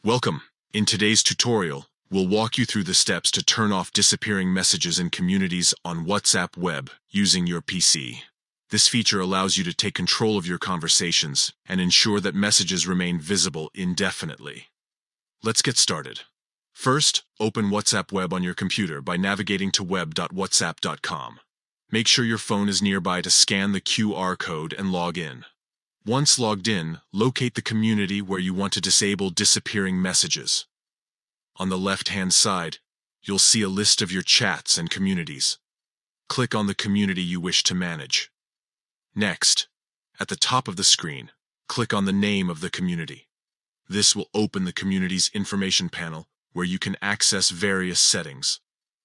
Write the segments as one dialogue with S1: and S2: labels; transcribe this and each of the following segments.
S1: Welcome. In today's tutorial, we'll walk you through the steps to turn off disappearing messages in communities on WhatsApp web using your PC. This feature allows you to take control of your conversations and ensure that messages remain visible indefinitely. Let's get started. First, open WhatsApp web on your computer by navigating to web.whatsapp.com. Make sure your phone is nearby to scan the QR code and log in. Once logged in, locate the community where you want to disable disappearing messages. On the left-hand side, you'll see a list of your chats and communities. Click on the community you wish to manage. Next, at the top of the screen, click on the name of the community. This will open the community's information panel where you can access various settings.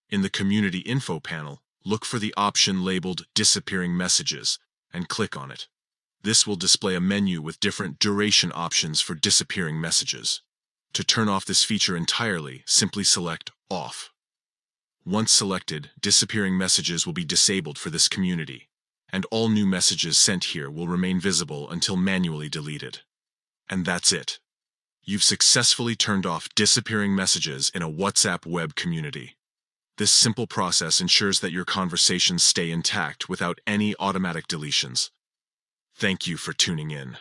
S1: In the Community Info panel, look for the option labeled Disappearing Messages and click on it. This will display a menu with different duration options for disappearing messages. To turn off this feature entirely, simply select Off. Once selected, disappearing messages will be disabled for this community, and all new messages sent here will remain visible until manually deleted. And that's it. You've successfully turned off disappearing messages in a WhatsApp web community. This simple process ensures that your conversations stay intact without any automatic deletions. Thank you for tuning in.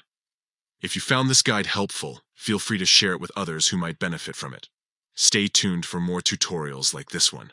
S1: If you found this guide helpful, feel free to share it with others who might benefit from it. Stay tuned for more tutorials like this one.